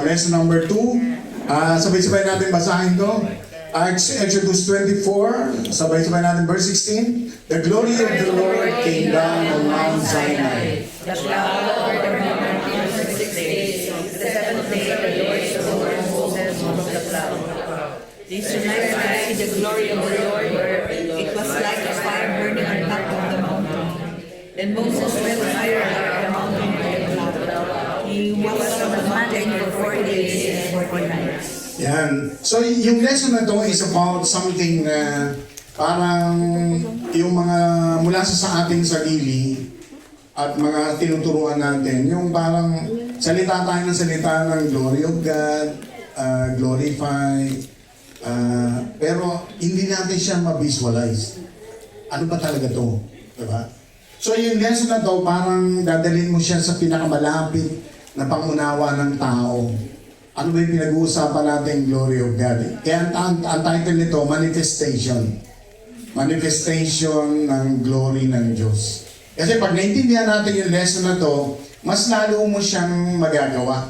lesson number 2. Sabay-sabay natin basahin to. Exodus 24, sabay-sabay natin verse 16. The glory of the Lord came down on Mount Sinai. The cloud covered the mountain for 6 days. The seventh day the Lord spoke to Moses from the cloud. These nights I see the glory of the Lord. It was like a fire burning on top of the mountain. Then Moses went higher up the mountain to the cloud. He was on the mountain for 40 days and 40 nights. Yan. So, yung lesson na to is about something na parang yung mga mula sa ating sarili at mga tinuturuan natin, yung parang salita tayo ng salita ng glory of God, glorify, pero hindi natin siya ma-visualize. Ano ba talaga to? Diba? So, yung lesson na to, parang dadalhin mo siya sa pinakamalapit na pangunawa ng tao. Ano ba yung pinag-uusapan natin, glory of God? Kaya ang title nito, manifestation. Manifestation ng glory ng Diyos. Kasi pag naintindihan natin yung lesson na to, mas lalo mo siyang magagawa.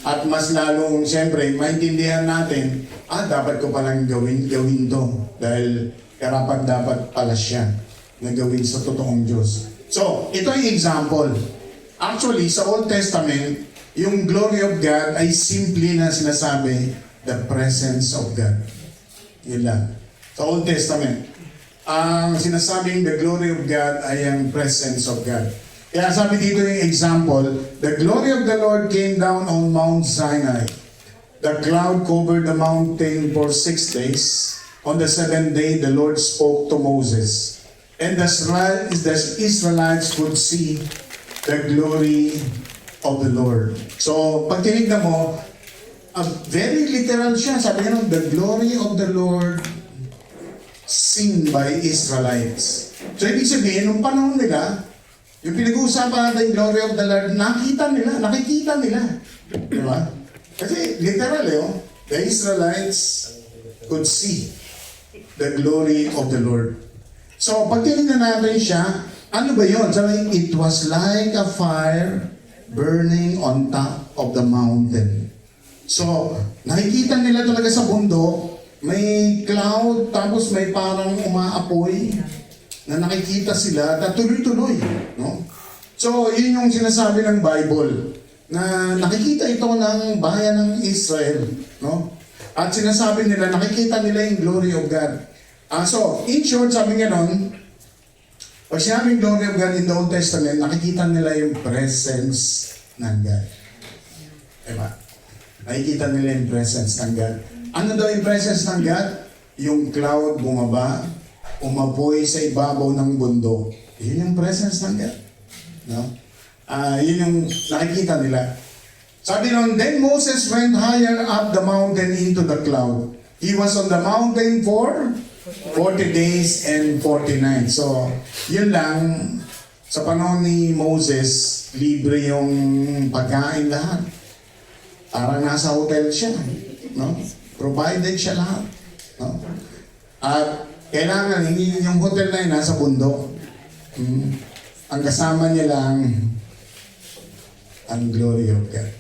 At mas lalong, siyempre, maintindihan natin, dapat ko palang gawin to. Dahil karapat dapat pala siya na gawin sa totoong Diyos. So, ito yung example. Actually, sa Old Testament, yung glory of God ay simply na sinasabi, the presence of God. Yun lang. Sa Old Testament, ang sinasabing the glory of God ay ang presence of God. Kaya sabi dito yung example, the glory of the Lord came down on Mount Sinai. The cloud covered the mountain for 6 days. On the 7th day, the Lord spoke to Moses. And the Israelites could see the glory of the Lord. So, pag tinignan mo, very literal siya. Sabi niya, the glory of the Lord seen by Israelites. So, ibig sabihin, nung panahon nila, yung pinag-uusapan natin, glory of the Lord, nakikita nila. Diba? Kasi, literal the Israelites could see the glory of the Lord. So, pag tinignan natin siya, ano ba yun? Sabi, it was like a fire burning on top of the mountain. So, nakikita nila talaga sa bundok, may cloud, tapos may parang umaapoy na nakikita sila na tuloy-tuloy. No? So, yun yung sinasabi ng Bible, na nakikita ito ng bayan ng Israel. No? At sinasabi nila, nakikita nila yung glory of God. So, in short, sabi nga nun, pag sinabing glory of God in the Old Testament, nakikita nila yung presence ng God. Diba? Nakikita nila yung presence ng God. Ano daw yung presence ng God? Yung cloud bumaba, umapoy sa ibabaw ng bundok. Yun yung presence ng God. No? Yun yung nakikita nila. Sabi nun, then Moses went higher up the mountain into the cloud. He was on the mountain for 40 days and 40 nights. So, yun lang, sa panahon ni Moses, libre yung pagkain lahat. Parang nasa hotel siya. No? Provided siya lahat. No? At kailangan, hindi yung hotel na yun, nasa bundok. Ang kasama niya lang, ang glory of God.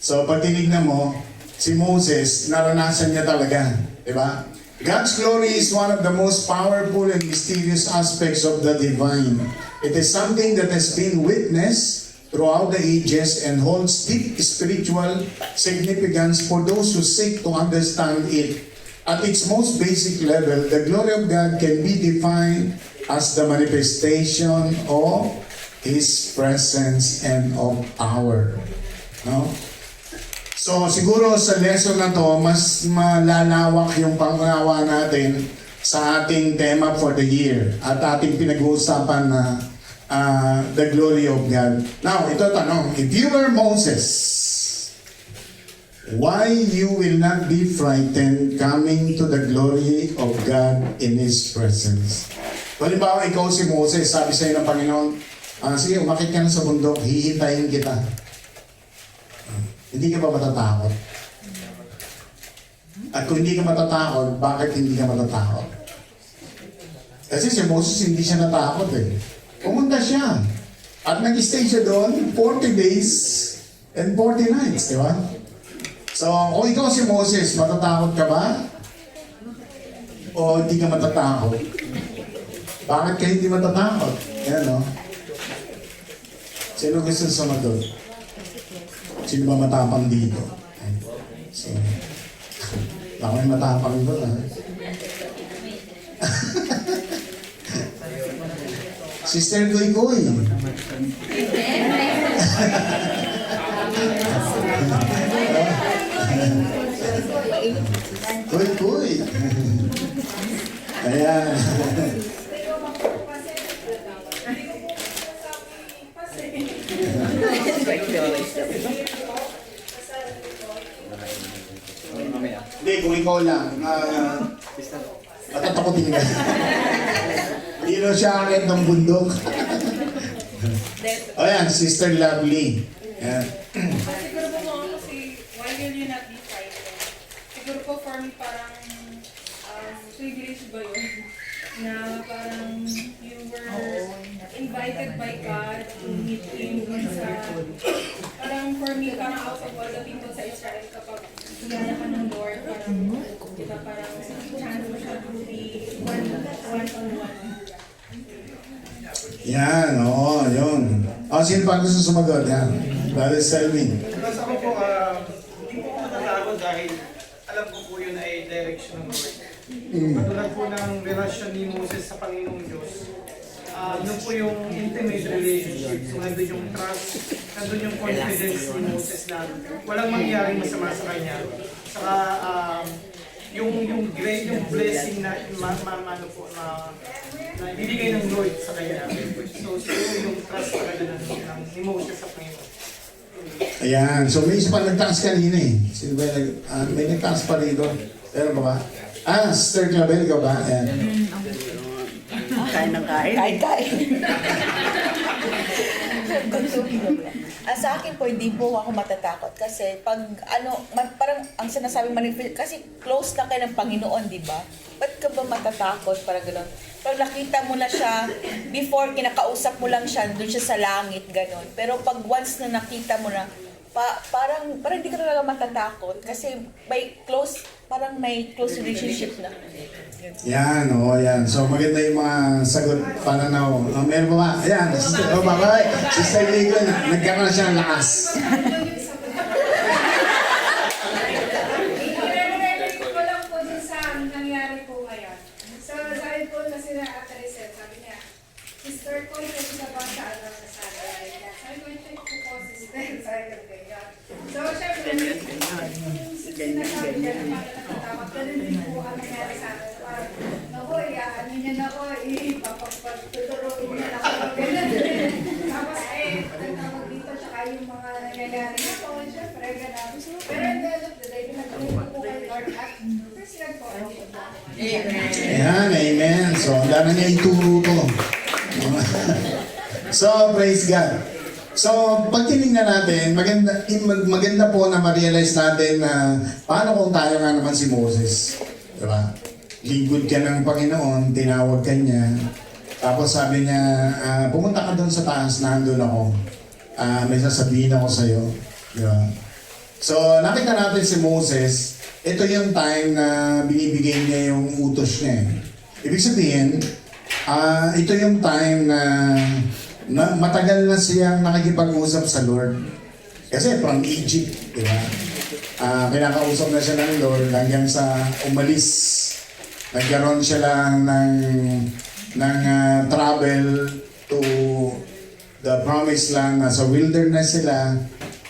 So, pag tinignan mo, si Moses, naranasan niya talaga. Diba? God's glory is one of the most powerful and mysterious aspects of the divine. It is something that has been witnessed throughout the ages and holds deep spiritual significance for those who seek to understand it. At its most basic level, the glory of God can be defined as the manifestation of His presence and of power. No? So, siguro sa lesson na to, mas malalawak yung pangunawa natin sa ating tema for the year at ating pinag-uusapan na the glory of God. Now, ito tanong, if you were Moses, why you will not be frightened coming to the glory of God in His presence? Halimbawa, ikaw si Moses, sabi sa'yo ng Panginoon, sige, umakit ka na sa bundok, hihintayin kita. Hindi ka ba matatakot? At kung hindi ka matatakot, bakit hindi ka matatakot? Kasi si Moses hindi siya natakot Pumunta siya. At nag-stay siya doon 40 days and 40 nights, di ba? So, kung ikaw si Moses, matatakot ka ba? O hindi ka matatakot? Bakit ka hindi matatakot? Yan, no? Sino gusto sumagot? Sino ba matapang dito? So, ako yung matapang doon, ha? Sister Goy Goy. Goy Goy. Ayan. Hindi, kung ikaw lang, matatakotin ka. Hindi na siya akit ng bundok. Ayan, Sister Lovely. Ayan. Siguro po mga kasi, why will you not be frightened? Siguro po for me parang privilege ba yun? Na parang you were invited by God to meet Him sa, parang for me, parang out of all the people sa Israel kapag gana ka ng Lord, parang, di ba, parang chance mo siya to be one-on-one. Yan, oo, yun. O, sino pa gusto sumagot? Yan. Brother Selvin. Mas ako po, hindi po ako natatakot dahil alam ko po yun ay direction ng Lord. Katulad po ng relasyon ni Moses sa Panginoong Diyos. Yun po yung intimate relationship. So, nandun yung trust, nandun yung confidence ni Moses na walang mangyaring masama sa kanya. Saka, yung great, yung blessing na na ibibigay ng Lord sa kanya. So, siguro yung trust talaga ni Moses sa Panginoon. Ayan. So, may isa pa nagtaas kanina eh. Sino ba may nagtaas pa rito? Meron ba ba? Sister Clavel, ikaw ba? Ayan. Kain ng kain. Kain. Sa akin po, hindi po ako matatakot kasi pag parang ang sinasabi manifest, kasi close na kayo ng Panginoon, di ba? Ba't ka ba matatakot? Parang gano'n. Pag nakita mo na siya, before kinakausap mo lang siya, doon siya sa langit, gano'n. Pero pag once na nakita mo na, parang hindi ka talaga matatakot kasi parang may close relationship na. Yan, oo, yan. So, maganda yung mga sagot, pananaw. Meron pa ba? Ayan, sister, bye-bye. Sister Ligon, nagkaroon na siya ng lakas. I-relate ko lang po din sa nangyari po ngayon. So, sabi po na sila Ate Rizal, sabi niya, Sister ko, kasi sa basa, sa sana. Sabi ko, check ko po, sister. Sabi ko, ganyan. So, syempre, sinasabi niya na nakatatakot. Ganun din po ang nangyari sa akin. Parang, naku, ano niya na ako, papagtuturuin niya na ako. Ganun din. Tapos, nagtawag dito, tsaka yung mga nangyayari na po, syempre, ganun. Pero at the end of the day, pinag-uwi po kay Lord at first lang po. Ayan, amen. So, ang dami niya ituro ko. So, praise God. So, pag tinignan natin, maganda po na ma-realize natin na paano kung tayo nga naman si Moses. Diba? Lingkod ka ng Panginoon, tinawag ka niya. Tapos sabi niya, pumunta ka doon sa taas, nandun ako. May sasabihin ako sa'yo. Diba? So, nakita natin si Moses, ito yung time na binibigay niya yung utos niya. Ibig sabihin, ito yung time na matagal na siyang nakikipag-usap sa Lord. Kasi from Egypt, di ba? Kinakausap na siya ng Lord hanggang sa umalis. Nagkaroon siya lang ng travel to the promised land. Nasa wilderness sila.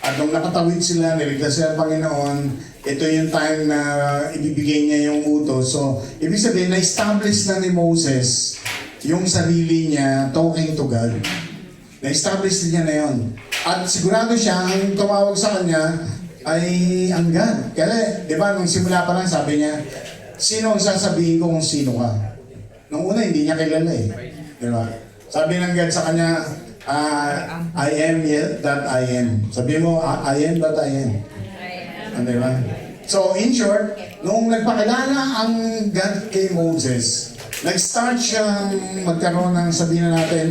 At nung nakatawid sila, niligtas sila ng Panginoon, ito yung time na ibibigay niya yung utos. So, ibig sabihin, na-establish na ni Moses yung sarili niya talking to God. Na-establish niya na yun. At sigurado siya, ang tumawag sa kanya ay ang God. Kaya, di ba, nung simula pa lang sabi niya, sino ang sasabihin ko kung sino ka? Nung una, hindi niya kilala eh. Di ba? Sabi ng God sa kanya, I am that I am. Sabi mo, I am that I am. Di ba? So, in short, nung nagpakilala ang God kay Moses, nag-start siyang magkaroon ng, sabihin na natin,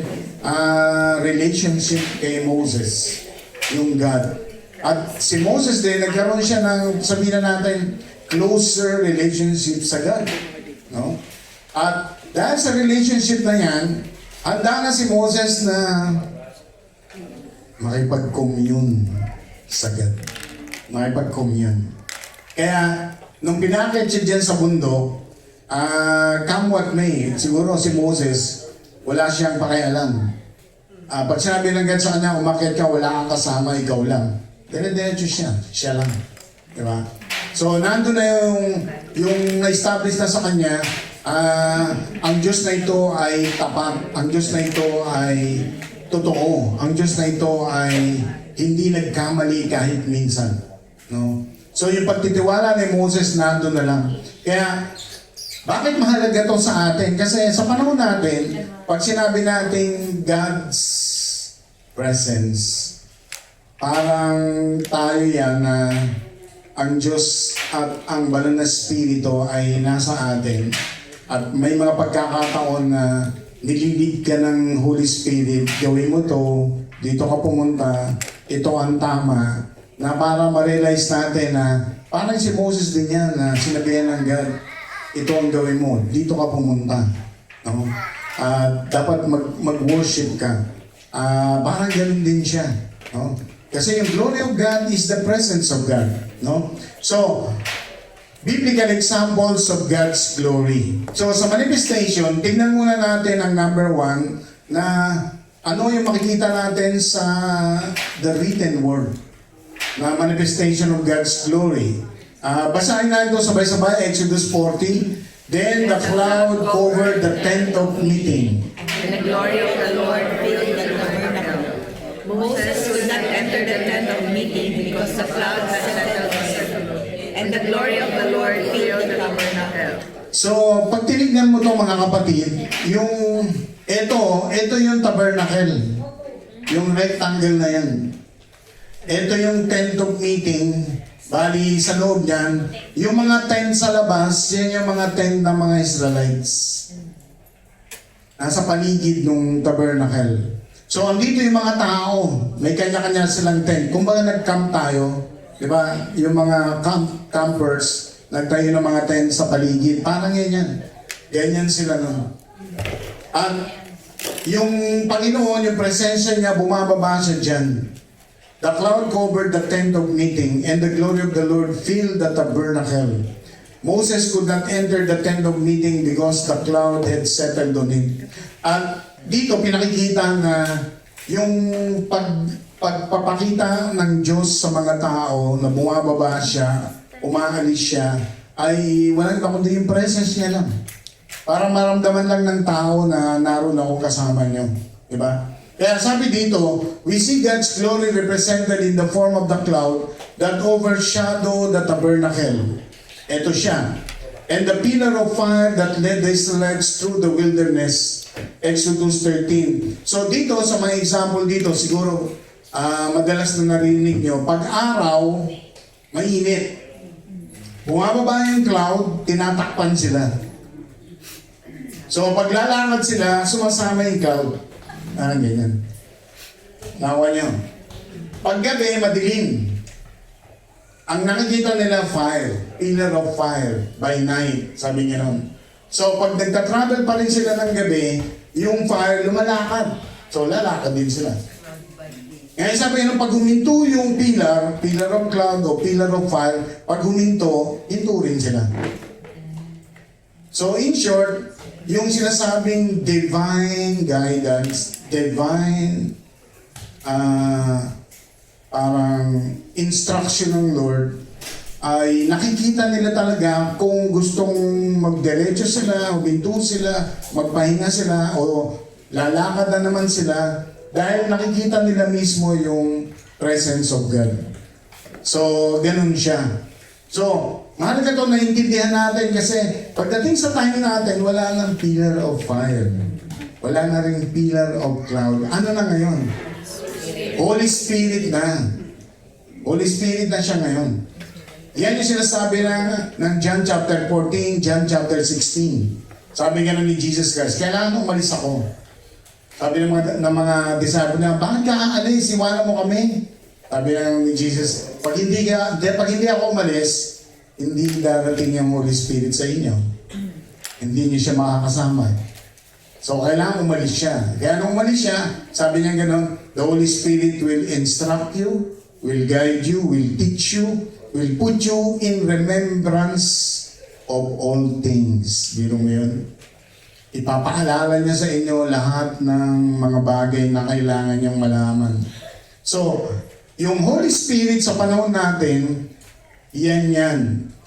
relationship kay Moses, yung God. At si Moses din, nagkaroon siya ng, sabihin na natin, closer relationship sa God. No? At dahil sa relationship na yan, handa na si Moses na makipag-commune sa God. Makipag-commune. Kaya, nung pinakit siya dyan sa bundok, come what may, siguro si Moses, wala siyang pakialam. Pag sinabi ng God sa kanya, umakyat ka, wala kang kasama, ikaw lang. Dire-diretso siya lang. Diba? So, nandun na yung na-establish na sa kanya, ang Diyos na ito ay tapat. Ang Diyos na ito ay totoo. Ang Diyos na ito ay hindi nagkamali kahit minsan. No? So, yung pagtitiwala ni Moses nandun na lang. Kaya, bakit mahalaga to sa atin? Kasi sa panahon natin, pag sinabi natin God's presence, parang tayo yan na ang Diyos at ang banal na Espiritu ay nasa atin. At may mga pagkakataon na nililid ka ng Holy Spirit, gawin mo to, dito ka pumunta, ito ang tama, na para ma-realize natin na parang si Moses din yan na sinabihan ng God, ito ang gawin mo, dito ka pumunta. No? Dapat mag-worship ka. Parang ganun din siya. No? Kasi yung glory of God is the presence of God. No? So, biblical examples of God's glory. So, sa manifestation, tingnan muna natin ang number 1 na ano yung makikita natin sa the written word na manifestation of God's glory. Basahin natin ito sabay-sabay, Exodus 14. Then the cloud covered the tent of meeting. And the glory of the Lord filled the tabernacle. Moses could not enter the tent of meeting because the cloud had settled on it. And the glory of the Lord filled the tabernacle. So, pag tinignan mo ito mga kapatid, ito yung tabernacle. Yung rectangle na yan. Ito yung tent of meeting. Bali, sa loob niyan, yung mga tent sa labas, yan yung mga tent ng mga Israelites. Nasa paligid ng tabernacle. So, andito yung mga tao. May kanya-kanya silang tent. Kung baga nag-camp tayo, di ba? Yung mga campers, nagtayo ng mga tent sa paligid. Parang ganyan. Ganyan sila nun. At yung Panginoon, yung presensya niya, bumababa siya dyan. The cloud covered the tent of meeting, and the glory of the Lord filled the tabernacle. Moses could not enter the tent of meeting because the cloud had settled on it. At dito pinakikita na yung pagpapakita ng Diyos sa mga tao na bumababa siya, umaalis siya, ay walang kundi yung presence niya lang. Para maramdaman lang ng tao na naroon ako kasama niyo. Diba? Kaya sabi dito, we see God's glory represented in the form of the cloud that overshadowed the tabernacle. Ito siya. And the pillar of fire that led the Israelites through the wilderness. Exodus 13. So dito, sa mga example dito, siguro madalas na narinig nyo, pag araw, mainit. Bumababa yung cloud, tinatakpan sila. So pag lalakad sila, sumasama yung cloud. Ganyan. Nawa nyo. Paggabi, madilim. Ang nakikita nila, fire. Pillar of fire by night. Sabi niya nun. So, pag nagta-travel pa rin sila ng gabi, yung fire lumalakad. So, lalakad din sila. Ngayon sabi nung pag huminto yung pillar of cloud o pillar of fire, pag huminto, hinto rin sila. So, in short, yung sinasabing divine guidance, divine parang instruction ng Lord, ay nakikita nila talaga kung gustong magdiretso sila, huminto sila, magpahinga sila, o lalakad na naman sila, dahil nakikita nila mismo yung presence of God. So, ganun siya. So, mahalaga ito, naiintindihan natin kasi pagdating sa time natin, wala nang pillar of fire. Wala na rin pillar of cloud. Ano na ngayon? Holy Spirit na. Holy Spirit na siya ngayon. Yan yung sinasabi ng John chapter 14, John chapter 16. Sabi nga ni Jesus Christ, kailangan umalis ako. Sabi ng mga disciple niya, bakit ka aalis? Iwanan mo kami. Sabi lang ni Jesus, pag hindi ako umalis, hindi darating yung Holy Spirit sa inyo. Hindi niyo siya makakasama. So, kailangan umalis siya. Kaya nung umalis siya, sabi niya gano'n, the Holy Spirit will instruct you, will guide you, will teach you, will put you in remembrance of all things. Biro mo yun? Ipapaalala niya sa inyo lahat ng mga bagay na kailangan niyang malaman. So, yung Holy Spirit sa panahon natin, yan.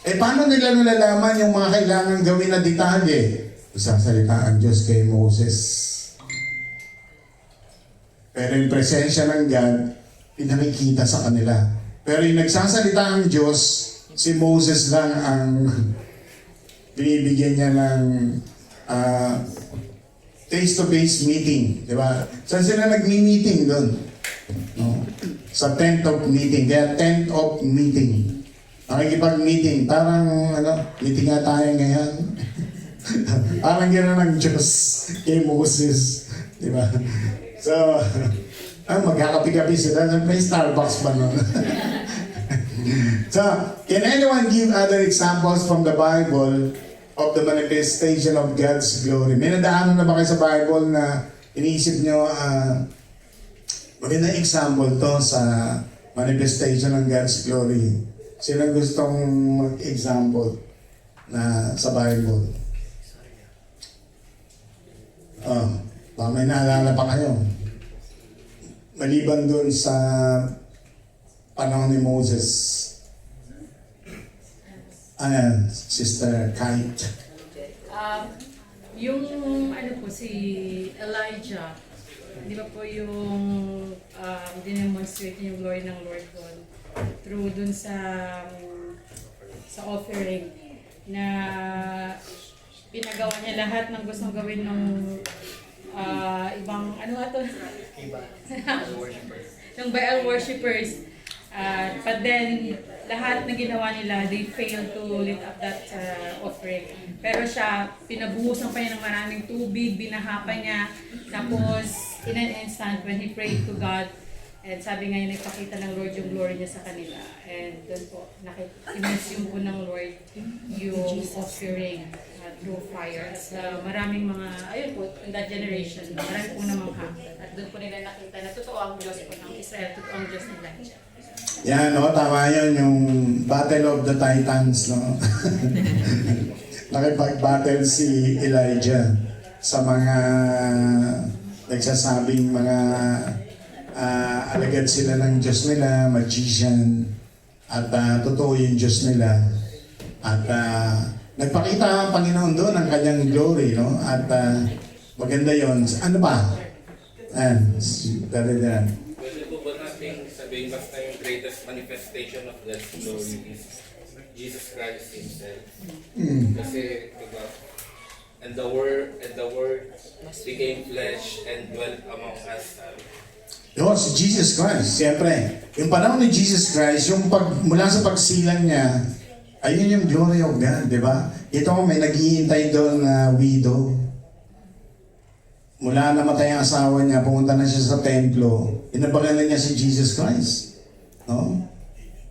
Paano nila nalalaman yung mga kailangan gawin na detalye? Sasalita ang Diyos kay Moses. Pero yung presensya ng God, pinakikita sa kanila. Pero yung nagsasalita ang Diyos, si Moses lang ang binibigyan niya ng face-to-face meeting. Di ba? Saan sila nagmi-meeting doon? No? Sa tent of meeting. Kaya tent of meeting. Nakikipag-meeting. Parang, meeting nga tayo ngayon. Parang gano'n ang Diyos kay Moses. Di ba? So, magkakapi-kapi sila. May Starbucks ba nun? So, can anyone give other examples from the Bible of the manifestation of God's glory? May nadaanan na ba kayo sa Bible na iniisip nyo, magandang example to sa manifestation ng God's glory? Sino gustong mag-example na sa Bible? Baka may naalala pa kayo. Maliban dun sa panahon ni Moses. Ayan, Sister Kite. Yung si Elijah, di ba po yung dinemonstrate yung glory ng Lord doon through dun sa offering na pinagawa niya lahat ng gustong gawin ng ibang ng Baal worshippers. But then, lahat na ginawa nila, they failed to lift up that offering. Pero siya, pinabuhusan pa niya ng maraming tubig, binaha pa niya. Tapos, in an instant, when he prayed to God, and sabi nga yun, ipakita ng Lord yung glory niya sa kanila. And doon po, in-assume po ng Lord yung offering through fire. Maraming mga, ayun po, in that generation, marami po namangha. At doon po nila nakita na totoo ang Diyos po ng Israel, totoo ang Diyos ng Elijah. Yan, tama yun, yung Battle of the Titans, no? Nakipag-battle si Elijah sa mga nagsasabing mga alagad sila ng Diyos nila, magician, at totoo yung Diyos nila. At nagpakita ang Panginoon doon ang kanyang glory, no? At maganda yon. Ano ba? Pwede yan. Pwede po ba natin sabihin basta yung greatest manifestation of God's glory is Jesus Christ Himself? Kasi, diba, and the Word became flesh and dwelt among us. Yun, si Jesus Christ. Siyempre, yung panahon ni Jesus Christ, yung mula sa pagsilang niya, ayun yung glory of God, di ba? Ito may naghihintay doon na widow. Mula namatay ang asawa niya, pumunta na siya sa templo, inabangan niya si Jesus Christ. No?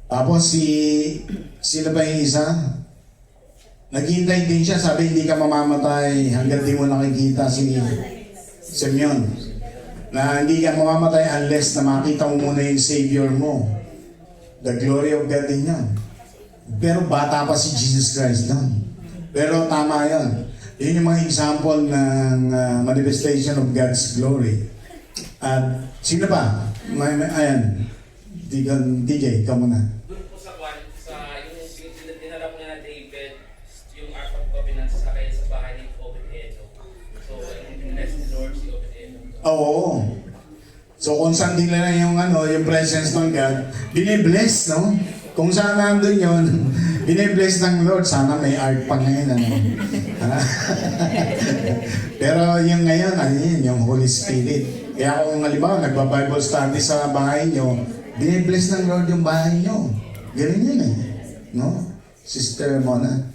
Tapos sino ba yung isa? Naghihintay din siya, sabi hindi ka mamamatay hanggang di mo nakikita si Simeon. Na hindi ka mamamatay unless na makita mo muna yung Savior mo. The glory of God din yan. Pero bata pa si Jesus Christ doon. Pero tama yun. Yun yung mga example ng manifestation of God's glory. At sino pa? Ayan. DJ, ikaw muna. Doon po sa yung dinala mo niya na David, yung Ark of Covenant sa kaya sa bahay ni Obed-Edom. So, yung bless the Lord si Obed-Edom. Oo. So kung saan din na yung yung presence ng God, binibless, no? Kung saan nandun yun, binibless ng Lord. Sana may art pa ngayon, Pero yung ngayon, yung Holy Spirit. Kaya kung halimbawa, nagba-Bible study sa bahay nyo, binibless ng Lord yung bahay nyo. Ganun yun no? Sister Mona.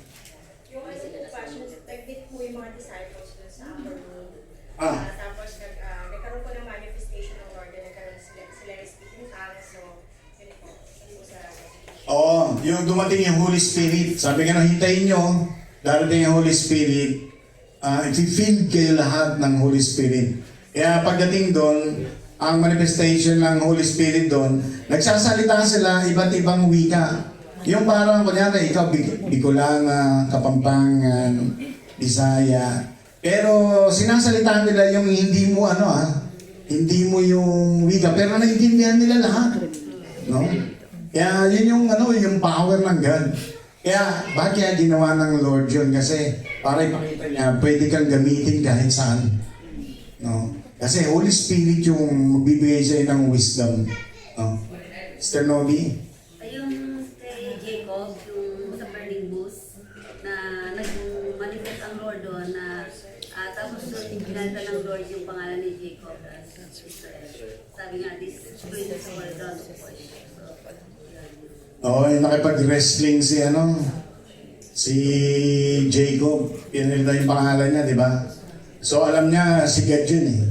Yung Passion, nag-meet po yung mga disciples dun sa upper room. Tapos nagkaroon po ng manifestation ng Lord na nagkaroon sila speaking tongues. So, yung dumating yung Holy Spirit. Sabi nga, hintayin nyo, darating yung Holy Spirit, i-feel kayo lahat ng Holy Spirit. Kaya pagdating doon, ang manifestation ng Holy Spirit doon, nagsasalita sila iba't ibang wika. Yung parang, kunyari, ikaw, Bicolana, Kapampangan, Bisaya. Pero sinasalita nila yung hindi mo hindi mo yung wika, pero naiintindihan nila lahat. No? Kaya yun yung power ng God. Kaya, bakit ginawa ng Lord yun? Kasi, para ipakita niya, pwede kang gamitin kahit saan. No? Kasi Holy Spirit yung magbibigay sa'yo ng wisdom. No? Sister Nobi? Yung kay Jacob, yung sa burning bush, na nag-manifest ang Lord doon na tapos doon pinalta ng Lord yung pangalan ni Jacob as Israel. Sabi nga, this brings all down to push. Oo, yung nakipag-wrestling si Jacob. Pinalita yung pangalan niya, di ba? So alam niya, si God yun eh.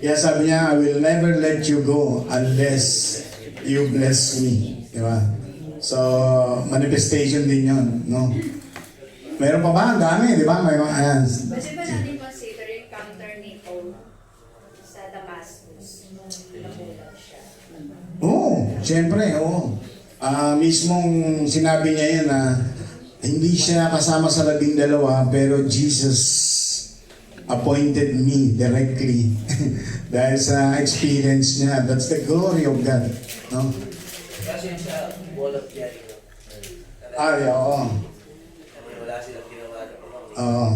Kaya sabi niya, I will never let you go unless you bless me. Di ba? So, manifestation din yun, no? Meron pa ba? Ang dami, di ba? May mga, ayan. Pwede ba natin consider yung encounter ni Paul sa Damascus? Nabulag siya. Oo, siyempre, oo. Mismong sinabi niya yun na hindi siya kasama sa 12, pero Jesus appointed me directly dahil sa experience niya. That's the glory of God. No? Kasi sa wall of Jericho. Ay, oo. Wala silang ginawa na pamang. Oo.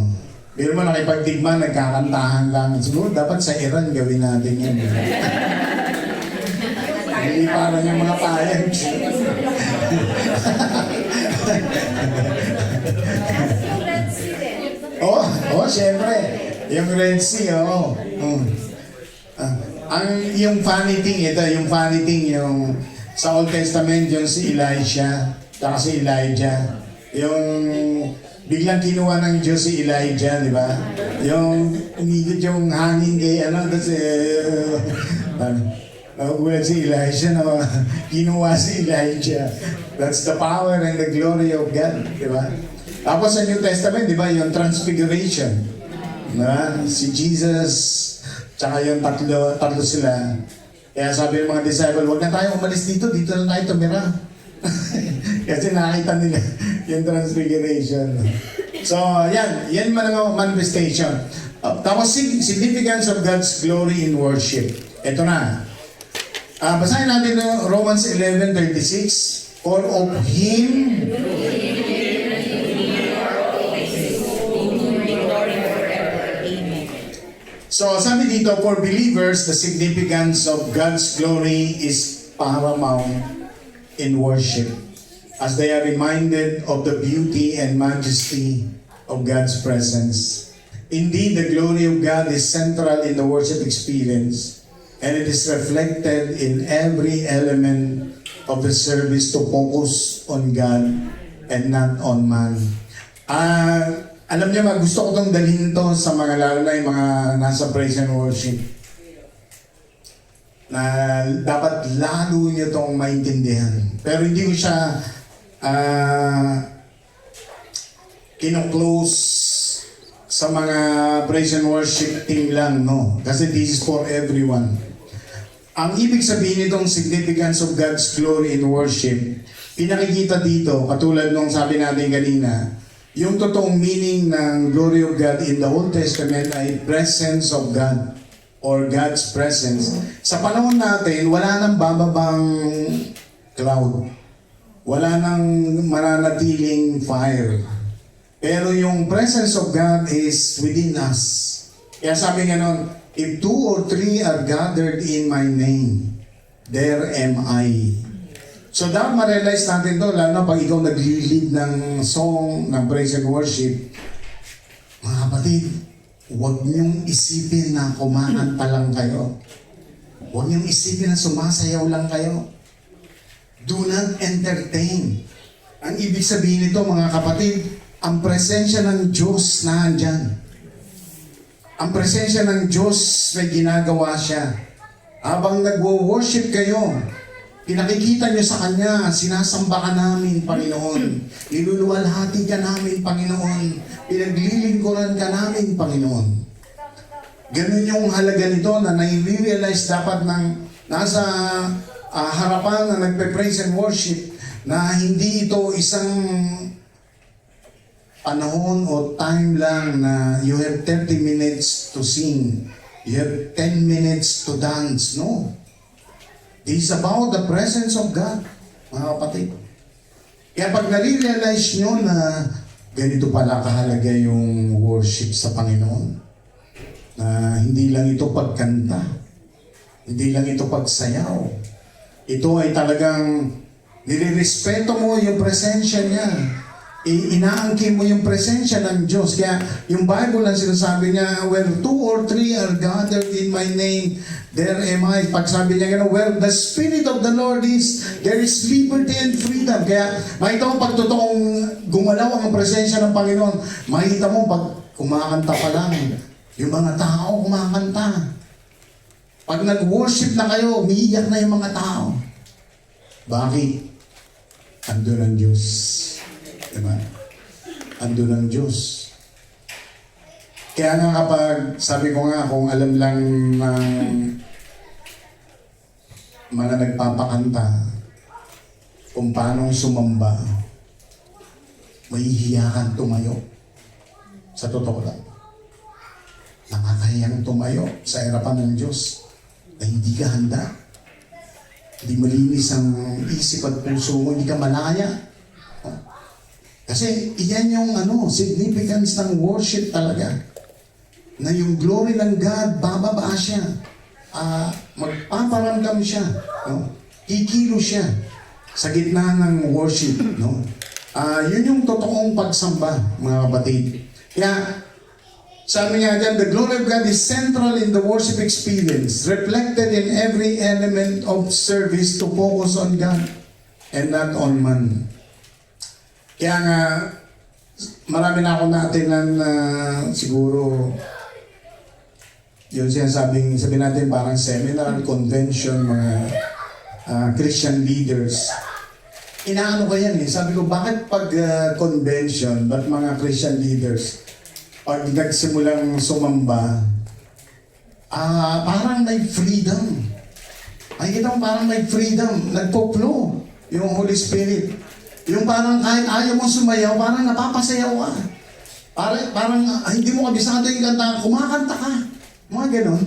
Pero mo nakipagtigman, nagkakantahan lang. Siguro dapat sa Iran gawin natin yan. Hindi parang yung mga payag. Yung Red Sea din. Siyempre. Yung Red Sea, oo. Yung funny thing, yung sa Old Testament, yung si Elisha, saka si Elijah. Yung biglang kinuha ng Diyos si Elijah, di ba? Yung umigit yung hangin kay, nakukulat si Elisha na kinuha si Elijah. That's the power and the glory of God, di ba? Tapos sa New Testament, di ba, yung transfiguration. Na, si Jesus, tsaka yung tatlo sila. Kaya sabi ng mga disciple, huwag na tayo umalis dito na tayo tumira. Kasi nakita nila yung transfiguration. So, yan man ang manifestation. Tapos, significance of God's glory in worship. Ito na. Basahin natin yung Romans 11:36. For of Him So, sabi dito, for believers, the significance of God's glory is paramount in worship, as they are reminded of the beauty and majesty of God's presence. Indeed, the glory of God is central in the worship experience, and it is reflected in every element of the service to focus on God and not on man. Alam niyo, gusto ko itong dalhin to sa mga lalo na yung mga nasa praise and worship. Na dapat lalo niyo itong maintindihan. Pero hindi ko siya kino-close sa mga praise and worship team lang, no? Kasi this is for everyone. Ang ibig sabihin nitong significance of God's glory in worship, pinakikita dito, katulad nung sabi natin kanina, yung totoong meaning ng glory of God in the Old Testament ay presence of God or God's presence. Sa panahon natin, wala nang bababang cloud. Wala nang mananatiling fire. Pero yung presence of God is within us. Kaya sabi nga nun, if 2 or 3 are gathered in my name, there am I. So dapat ma-realize natin to, lalo na pag ikaw nag-lead ng song, ng praise and worship, mga kapatid, huwag niyong isipin na kumakanta lang kayo. Huwag niyong isipin na sumasayaw lang kayo. Do not entertain. Ang ibig sabihin nito, mga kapatid, ang presensya ng Diyos na andyan. Ang presensya ng Diyos may ginagawa siya. Habang nagwo-worship kayo, Pinakikita niyo sa Kanya, sinasamba ka namin, Panginoon. Niluluwalhati ka namin, Panginoon. Pinaglilingkuran ka namin, Panginoon. Ganun yung halaga nito na nai-realize dapat ng nasa harapan na nagpe-praise and worship na hindi ito isang panahon o time lang na you have 30 minutes to sing. You have 10 minutes to dance. No. This is about the presence of God, mga kapatid. Kaya pag nare-realize nyo na ganito pala kahalaga yung worship sa Panginoon, na hindi lang ito pagkanta, hindi lang ito pagsayaw, ito ay talagang nilirespeto mo yung presensya niya. Inaangkin mo yung presensya ng Diyos. Kaya yung Bible ang sinasabi niya, where 2 or 3 are gathered in my name, there am I. Pag sabi niya gano'n, where the Spirit of the Lord is, there is liberty and freedom. Kaya makita mo pag totoong gumalaw ang presensya ng Panginoon, makita mo pag kumakanta pa lang, yung mga tao kumakanta. Pag nag-worship na kayo, umiiyak na yung mga tao. Bakit? Ando ng Diyos. Diba? Ando ng Diyos. Kaya nga kapag, sabi ko nga, kung alam lang ng mga nagpapakanta kung paano sumamba, mahihiyakan tumayo. Sa totoo lang. Nakakahiyang tumayo sa harapan ng Diyos na hindi ka handa. Hindi malinis ang isip at puso mo, hindi ka malaya. Kasi iyan yung significance ng worship talaga. Na yung glory ng God, bababa siya. Magpaparamdam siya. No? Kikilo siya sa gitna ng worship. No? Yun yung totoong pagsamba, mga kapatid. Kaya, sabi nga dyan, the glory of God is central in the worship experience, reflected in every element of service to focus on God and not on man. Kaya nga, marami na ako naatinan na siguro, yun sabihin natin parang seminar, convention, mga Christian leaders. Inaano ko yan eh. Sabi ko, bakit pag convention, ba't mga Christian leaders, pag nagsimulang sumamba, parang may freedom. Ay, kita mo parang may freedom. Nagpo-flow yung Holy Spirit. Yung parang kahit ayaw mo sumayaw, parang napapasayaw ka. Parang hindi mo kabisado yung kanta, kumakanta ka. Mga ganon.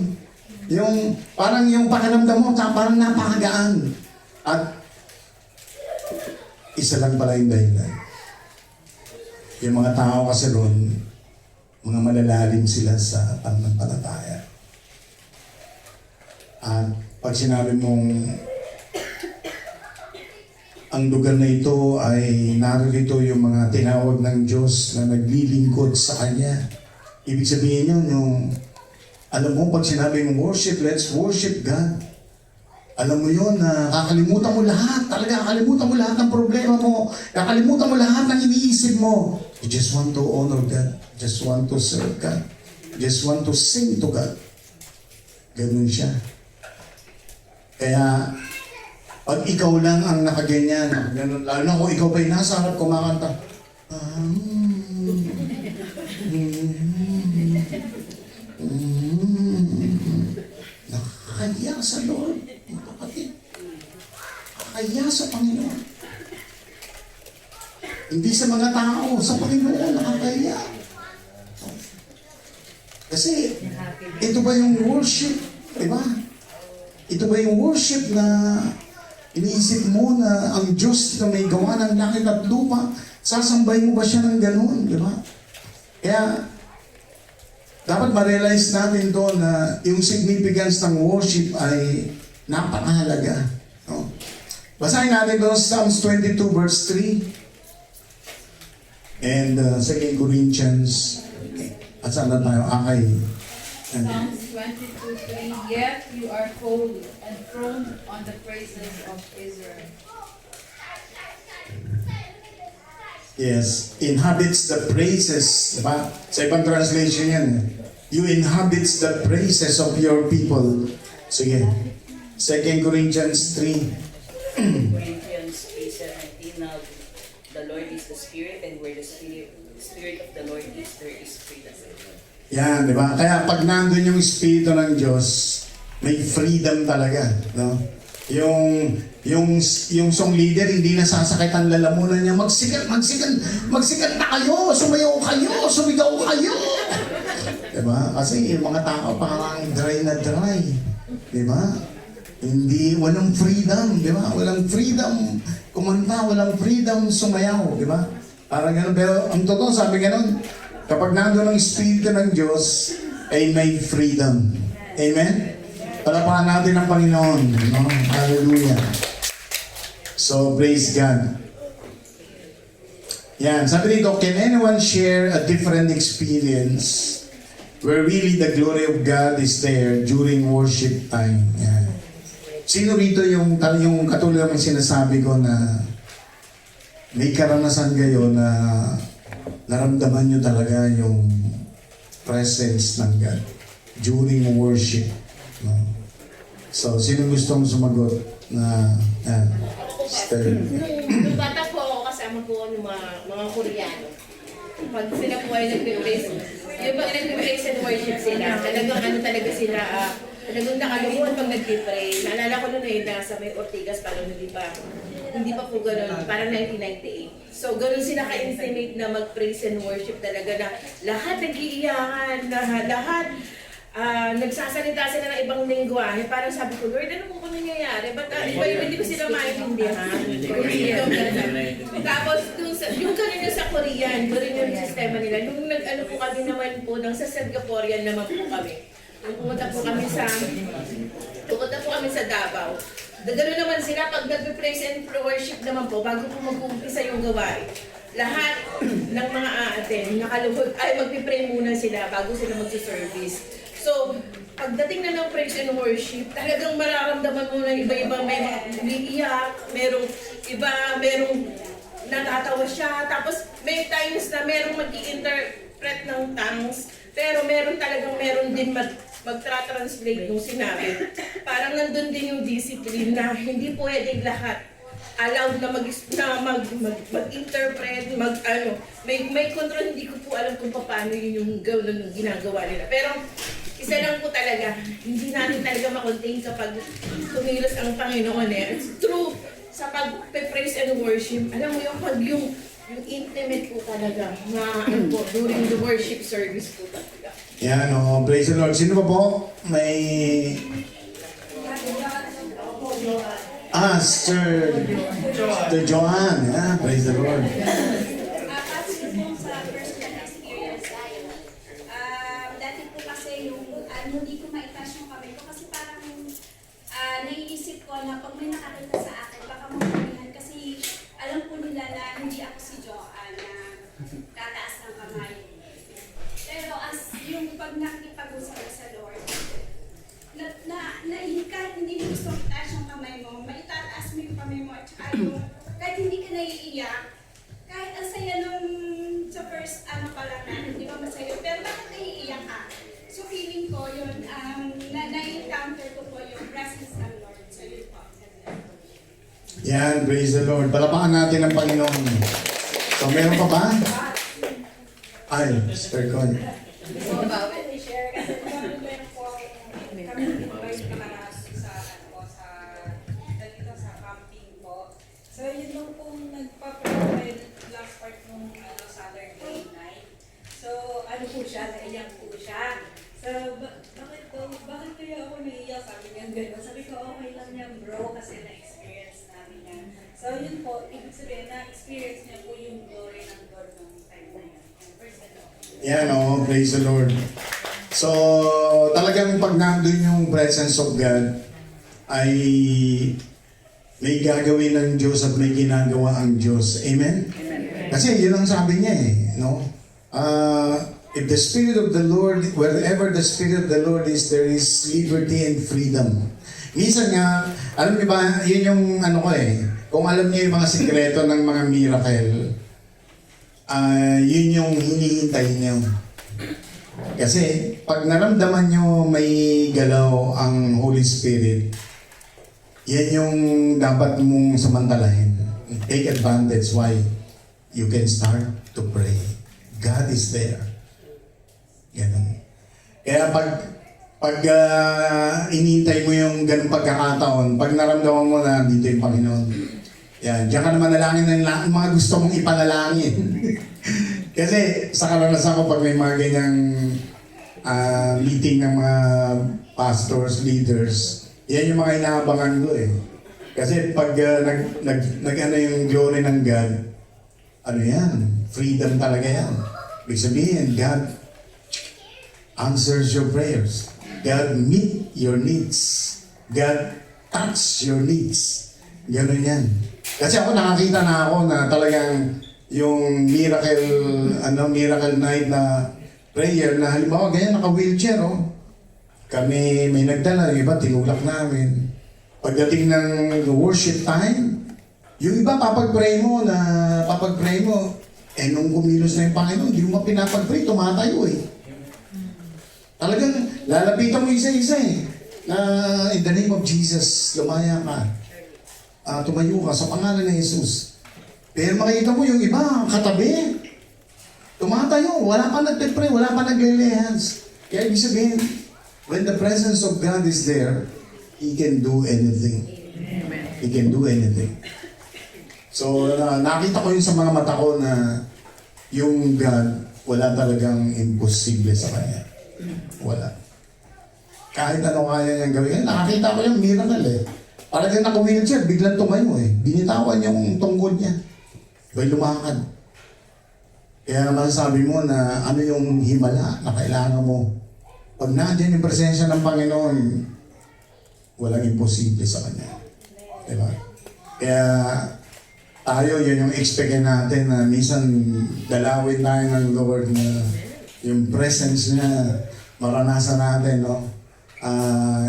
Yung parang yung pakiramdam mo, parang napakagaan. At isa lang pala yung dahilan. Yung mga tao kasi ron, mga malalalim sila sa pananampalataya. At pag sinabi mong ang lugar na ito ay naririto yung mga tinawag ng Diyos na naglilingkod sa Kanya. Ibig sabihin yun, yung, alam mo, pag sinabing worship, let's worship God. Alam mo yun, na kakalimutan mo lahat, talaga kakalimutan mo lahat ng problema mo, kakalimutan mo lahat ng iniisip mo. You just want to honor God, just want to serve God, just want to sing to God. Ganun siya. Kaya, pag ikaw lang ang nakaganyan, lalo na kung ikaw pa'y nasa harap kumakanta, nakakahiya sa Lord, mga kapatid. Nakakahiya sa Panginoon. Hindi sa mga tao, sa Panginoon nakakahiya. Kasi, ito ba yung worship? Diba? Ito ba yung worship na iniisip mo na ang Diyos na may gawa ng langit at lupa, sasambay mo ba siya ng gano'n, di ba? Kaya, dapat ma-realize natin doon na yung significance ng worship ay napakahalaga. No? Basahin natin doon Psalms 22 verse 3 and 2 Corinthians. At saan na tayo? Psalms 22:3, yet you are holy, enthroned on the praises of Israel. Yes, inhabits the praises. Diba? Sa ibang translation yan. You inhabits the praises of your people. Sige. 2 Corinthians 3. Corinthians 3:17, now the Lord is the Spirit, and where the Spirit of the Lord is, there is freedom. Yan, di ba? Kaya pag nandun yung Espiritu ng Diyos, may freedom talaga, no? Yung song leader, hindi nasasakit ang lalamunan niya, magsikat na kayo, sumayaw kayo, sumigaw kayo. Diba? Kasi yung mga tao parang dry na dry. Diba? Hindi, walang freedom, diba? Walang freedom kumanta, walang freedom sumayaw, diba? Parang gano'n, pero ang totoo, sabi gano'n, kapag nandun ang Espiritu ng Diyos, ay may freedom. Amen? Palapakan natin ang Panginoon. No? Hallelujah. So, praise God. Yan, sabi dito, can anyone share a different experience where really the glory of God is there during worship time? Yan. Sino rito yung katulad ng sinasabi ko na may karanasan kayo na naramdaman nyo talaga yung presence ng God during worship? No? So, sino gustong sumagot na Sister? Nung bata po ako, kasama po ng mga Koreano. Pag sila po ay nag-praise, yung pag nag-praise and worship sila, talagang ano talaga sila, talagang nakalungkot pag nag-pray. Naalala ko noon nasa may Ortigas, parang hindi pa po gano'n, parang 1998. So, gano'n sila ka-intimate na mag-praise and worship talaga na lahat nag-iiyakan, lahat nagsasalita sila ng ibang lingwahe. Parang sabi ko, Lord, ano po nangyayari? Ba't hindi ko sila maintindihan? Tapos, yung kanina sa Korean, doon rin yung sistema nila. Nung nag-ano po kami naman po, nang sa Singaporean naman po kami. Nung pumunta po kami sa Davao. Gano'n naman sila, pag nag-praise and worship naman po, bago po mag-uumpisa yung gawain. Lahat ng mga aaten, magpipray muna sila bago sila mag-service. So, pagdating na ng praise and worship, talagang mararamdaman mo na iba-iba, may umiiyak, merong natatawa siya, tapos may times na merong mag-i-interpret ng tongues, pero meron din mag-translate nung sinabi. Parang nandun din yung discipline na hindi pwedeng lahat allowed na mag-interpret, may control, hindi ko po alam kung paano yun yung ginagawa nila. Pero isa lang po talaga, hindi natin talaga makontain kapag tumilos ang Panginoon eh. It's true, sa pag-praise and worship, alam mo yung intimate po talaga, po, during the worship service po talaga. Yan, praise the Lord. Sino pa po? May... Sir Joanne. Yeah, praise the Lord. Kasi po sa personal experience tayo, dati po kasi yung hindi ko maitas yung kamay ko kasi parang naiisip ko na pag may nakakita sa akin, baka mamamihan kasi alam po nila na hindi ako si Joanne na tataas ng kamay. Pero as yung pag nakikipag-usap sa Lord, kahit hindi mo gusto itaas yung kamay mo, maitataas mo yung kamay mo at saka yung, kahit hindi ka naiiyak, kahit ang saya nung sa first pa lang natin, di ba masaya, pero bakit naiiyak ka? So feeling ko yun, na-encounter ko po yung presence ng Lord. So yun po. Yan, praise the Lord. Palapakan natin ang Panginoon. So, meron pa ba? Ay, Sister Con. So, bawal i-share kasi meron po kami invite nakaraan sa camping po. So, yun lang pong nagpa-provide last part nung Saturday night. So, po siya, naiyak po siya. So, bakit kaya ako naiyak? Sabi niya gano'n. Sabi ko, okay lang yan bro kasi na-experience namin yan. So, yun po, ibig sabihin na-experience niya po yung glory ng Lord ng time na yun. Yan, praise the Lord. So, talagang pag nandun yung presence of God, ay may gagawin ng Diyos at may ginagawa ang Diyos. Amen? Kasi yun ang sabi niya no? If the Spirit of the Lord, wherever the Spirit of the Lord is, there is liberty and freedom. Minsan nga, alam niyo ba, yun yung kung alam niyo yung mga sikreto ng mga miracle, yun yung hinihintay niyo. Kasi, pag naramdaman nyo may galaw ang Holy Spirit, Yan yung dapat mong samantalahin. Take advantage. Why? You can start to pray. God is there. Ganun. Kaya pag inintay mo yung ganung pagkakataon, pag naramdaman mo na dito yung Panginoon, yan, diyan ka naman nalangin ng mga gusto mong ipanalangin. Kasi sa karanasan ko, pag may mga ganyang meeting ng mga pastors, leaders, yan yung mga inaabangan ko eh. Kasi pag nag-ano yung glory ng God, ano yan? Freedom talaga yan. Ibig sabihin, God answers your prayers. God meet your needs. God touch your needs. Ganun yan. Kasi ako nakakita na ako na talagang yung miracle night na prayer na halimbawa ganyan naka-wheelchair Kami may nagdala, yung iba tinulak namin. Pagdating ng worship time, yung iba papag-pray mo, nung kumilos na yung Panginoon, hindi mo pinapag-pray, tumatayo Talagang lalapitan mo isa-isa na in the name of Jesus, lumaya ka. Tumayo ka sa pangalan ng Jesus. Pero makita mo yung iba, katabi. Tumatayo, wala pa nagpe-pray, wala pa nag-lay hands. Kaya ibig sabihin, when the presence of God is there, He can do anything. He can do anything. So, nakita ko yun sa mga mata ko na yung God, wala talagang imposible sa Kanya. Wala. Kahit ano kaya niyang gawin. Nakakita ko yung miracle Parang naka-wheelchair, biglang tumayo Binitawan yung tungkod niya. May lumakad. Kaya masasabi mo na ano yung himala na kailangan mo. Pag nandiyan yung presensya ng Panginoon, walang imposible sa Kanya. Diba? Kaya tayo, yun yung expect natin na minsan dalawin tayo ng Lord na yung presence niya, maranasan natin,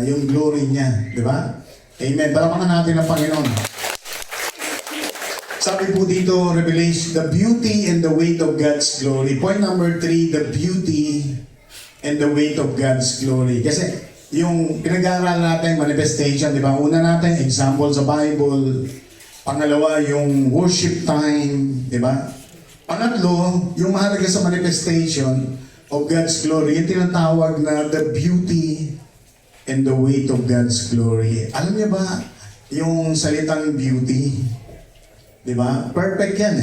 yung glory niya. Diba? Amen. Dalawakan natin ang Panginoon. Sabi po dito, Revelation, the beauty and the weight of God's glory. Point number 3, the beauty and the weight of God's glory. Kasi yung pinag-aaral natin, manifestation, di ba? Una natin, example sa Bible. Pangalawa, yung worship time, di ba? Pangatlo, yung mahalaga sa manifestation of God's glory, yung tinatawag na the beauty and the weight of God's glory. Alam niyo ba, yung salitang beauty, di ba? Perfect yan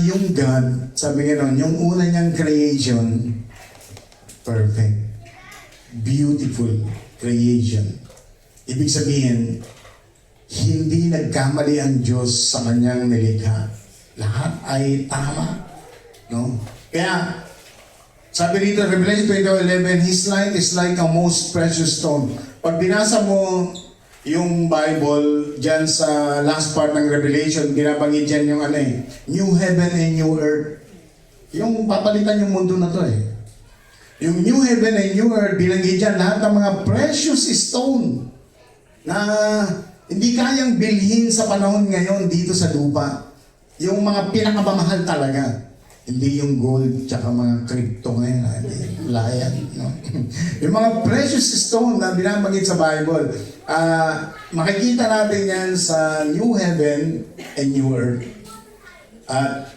yung God, sabi nga nun, yung una niyang creation, perfect. Beautiful creation. Ibig sabihin, hindi nagkamali ang Diyos sa kanyang nilikha. Lahat ay tama. No? Kaya, sabi rito, Revelation 20:11, His light is like a most precious stone. Pag binasa mo yung Bible, dyan sa last part ng Revelation, binabanggit dyan yung new heaven and new earth. Yung papalitan yung mundo na to Yung new heaven and new earth, binanggit dyan lahat ng mga precious stone na hindi kayang bilhin sa panahon ngayon dito sa lupa. Yung mga pinakamamahal talaga. Hindi yung gold tsaka mga crypto ngayon. Wala yan. No? Yung mga precious stone na binabanggit sa Bible, makikita natin yan sa new heaven and new earth. At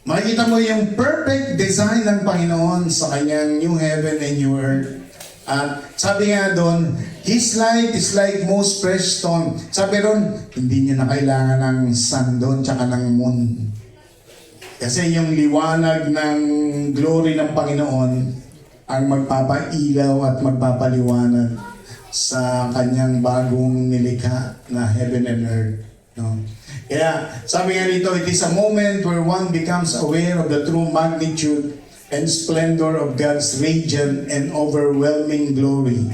makikita mo yung perfect design ng Panginoon sa kanyang new heaven and new earth. At sabi nga doon, His light is like most precious stone. Sabi ron, hindi niya na kailangan ng sun doon tsaka ng moon. Kasi yung liwanag ng glory ng Panginoon ang magpapailaw at magpapaliwanag sa kanyang bagong nilikha na heaven and earth. No? Kaya sabi nga rito, it is a moment where one becomes aware of the true magnitude and splendor of God's radiant and overwhelming glory.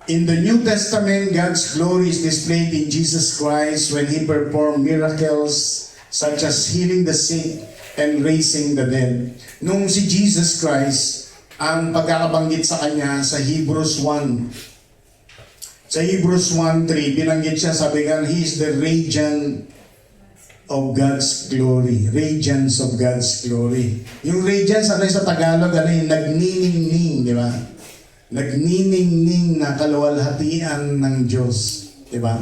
In the New Testament, God's glory is displayed in Jesus Christ when He performed miracles such as healing the sick and raising the dead. Nung si Jesus Christ, ang pagkakabanggit sa Kanya sa Hebrews 1. Sa Hebrews 1:3, binanggit siya, sabi nga, He is the radiant of God's glory. Radiance of God's glory. Yung radiance, ano sa Tagalog, ano yung nagniningning, di ba? nagniningning na kaluwalhatian ng Diyos. Diba?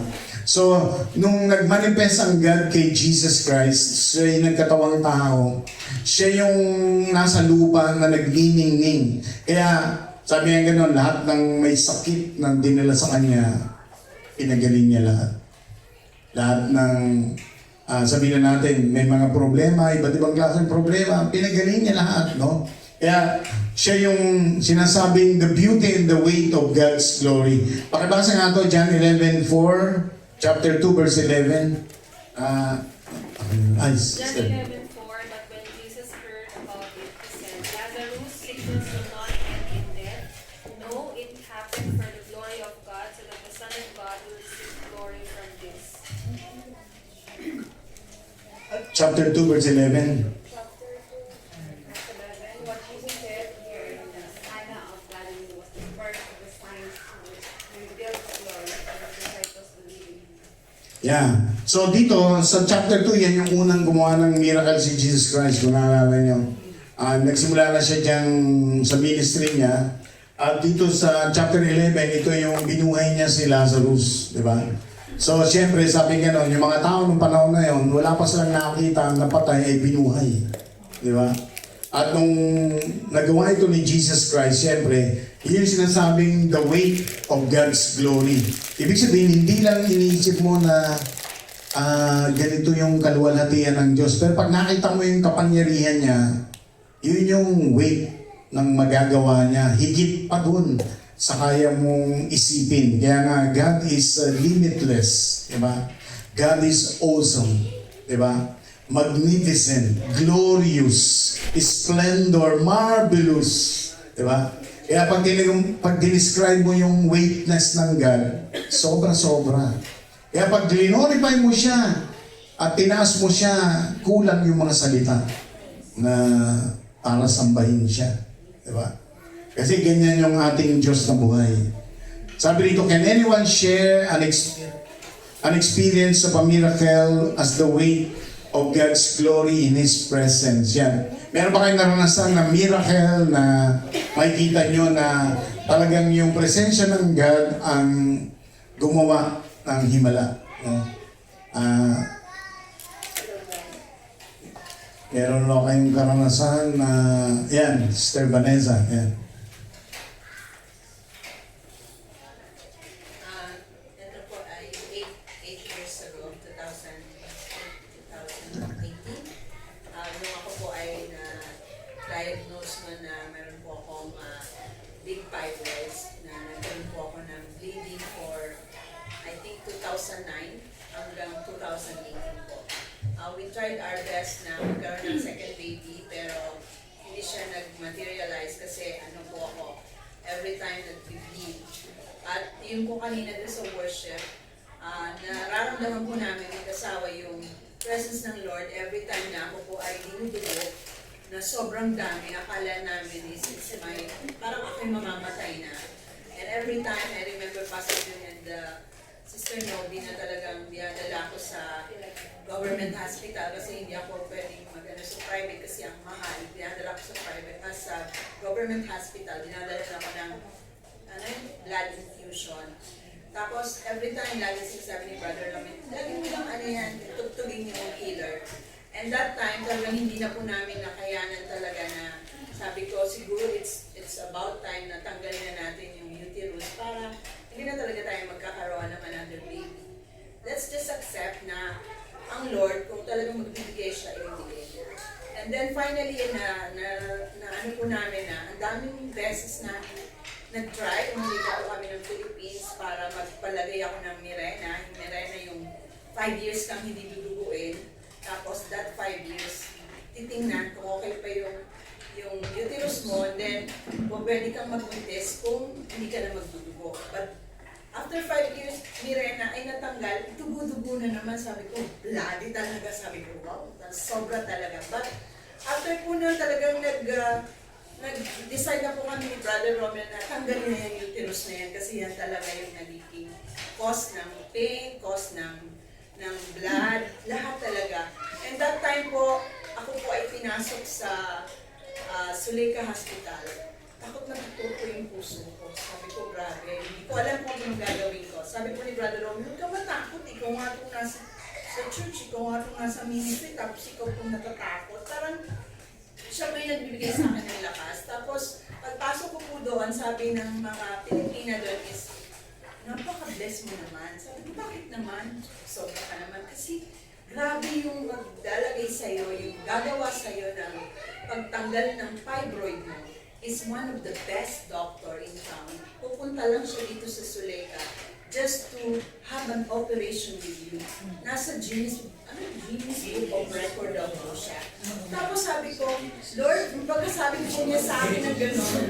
So, nung nagmanifest ang God kay Jesus Christ, siya yung nagkatawang tao, siya yung nasa lupa na nagniningning. Kaya, sabi nga gano'n, lahat ng may sakit na dinala sa kanya, pinagaling niya lahat. Lahat ng, sabihin na natin, may mga problema, iba't ibang klaseng problema, pinagaling niya lahat, no? Kaya, siya yung sinasabing the beauty and the weight of God's glory. Pakibasa nga ito, John 11:4, chapter 2, verse 11. John Sister. 11:4, but when Jesus heard about it, he said, Lazarus' sickness will not end in death. No, it happened for the glory of God, so that the Son of God will receive glory from this. Chapter 2, verse 11. Chapter 2, verse 11, what Jesus said here, the Cana of Galilee was the first of the signs which revealed the glory of the disciples believing. Yeah. So dito, sa chapter 2, yan yung unang gumawa ng miracle si Jesus Christ, kung naalala nyo. Nagsimula na siya dyan sa ministry niya. At dito sa chapter 11, ito yung binuhay niya si Lazarus, di ba? So siyempre, sabi gano'n, yung mga tao nung panahon na yun, wala pa silang nakakita na patay ay binuhay. Di ba? At nung nagawa ito ni Jesus Christ, siyempre, yun yung sinasabing the weight of God's glory. Ibig sabihin, hindi lang iniisip mo na ganito yung kaluwalhatian ng Diyos. Pero pag nakita mo yung kapangyarihan niya, yun yung weight ng magagawa niya. Higit pa dun sa kaya mong isipin. Kaya nga, God is limitless. Diba? God is awesome. Diba? Magnificent, glorious, splendor, marvelous. Diba? Kaya pag dinescribe mo yung weightness ng God, sobra-sobra. Kaya pag glorify mo siya at tinaas mo siya, kulang yung mga salita na para sambahin siya. Diba? Kasi ganyan yung ating Diyos na buhay. Sabi dito, can anyone share an experience of a miracle as the weight of God's glory in His presence? Yan. Meron ba kayong naranasan na miracle na makikita nyo na talagang yung presensya ng God ang gumawa ng himala? No? Meron ba kayong karanasan na, yan, Sister Vanessa, yan. Ito po ay 8 years ago, 2018. Nung ako po ay na-diagnose na meron po akong big fibroids na nagkaroon po ako ng bleeding for I think 2009 hanggang 2018 po. We tried our best na magkaroon ng second baby pero hindi siya nag-materialize kasi ano po ako, every time nag-bleed. At yun po kanina din sa worship, nararamdaman po namin mag-asawa yung presence ng Lord every time na ako po ay dinudugo na sobrang dami. Akala namin is parang ako'y mamamatay na. And every time I remember Pastor Jun and Sister Novi na talagang dinadala ko sa government hospital kasi hindi ako pwedeng sa private kasi ang mahal. Dinadala ko sa private sa government hospital. Dinadala ako ng blood infusion. Tapos, every time, lagi sinasabi ni Brother Lamin, lagi mo lang tugtugin yung healer. And that time, talagang hindi na po namin nakayanan talaga na sabi ko, siguro it's about time na tanggalin na natin yung uterus para hindi na talaga tayo magkakaroon ng another baby. Let's just accept na ang Lord, kung talagang magbibigay siya, ibigay niya. And then finally, ano po namin na, ang daming beses na nag-try, umulita po kami ng Philippines para magpalagay ako ng Mirena. Yung Mirena yung 5 years kang hindi duduguin. Tapos that 5 years, titingnan kung okay pa yung uterus mo, and then pwede kang magbuntis kung hindi ka na magdudugo. But after 5 years, Mirena ay natanggal, dugo-dugo na naman. Sabi ko, bloody talaga. Sabi ko, wow, sobra talaga. But after po na talagang nag-decide na po kami ni Brother Romel na tanggalin na yung uterus na yan kasi yan talaga yung nagiging cause ng pain, cause ng blood, lahat talaga. And that time po, ako po ay pinasok sa Suleika Hospital. Takot natututo yung puso ko. Sabi ko, grabe, hindi ko alam kung anong gagawin ko. Sabi ko ni Brother Romeo, huwag ka matakot, ikaw nga itong nasa sa church, ikaw nga itong nasa ministry, tapos ikaw itong natatakot. Parang siya ba yung nagbibigay sa akin ng lakas. Tapos, pagpasok ko po doon, sabi ng mga Pilipina doon is, napaka-bless mo naman. Sabi ko, bakit naman? Sobra ka naman. Kasi, grabe yung magdalagay sa'yo, yung gagawa sa'yo ng pagtanggal ng fibroid mo is one of the best doctor in town. Pupunta lang siya dito sa Suleika just to have an operation with you. Nasa Guinness Book of Record daw po siya. Tapos sabi ko, Lord, pagkasabi ko niya sa akin na gano'n,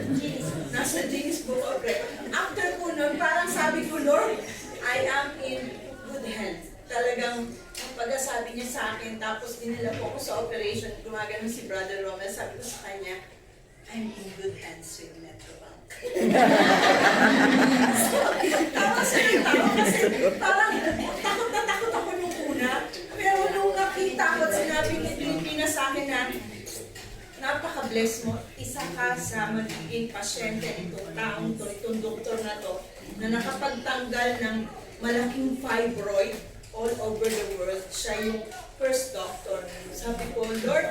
nasa Guinness Book of Record. After po nun, parang sabi ko, Lord, I am in good hands. Talagang pagkasabi niya sa akin, tapos dinala po ako sa operation, gumagano si Brother Romel, sabi ko sa kanya, I'm in good hands with Metrobank. Tapos kasi parang takot na takot ako nung una, pero nung nakita ko at sinabi ni Pilipina sa akin na napaka-bless mo, isa ka sa magiging pasyente nitong taong to, itong doktor na to, na nakapagtanggal ng malaking fibroid all over the world. Siya yung first doctor. Sabi ko, Lord,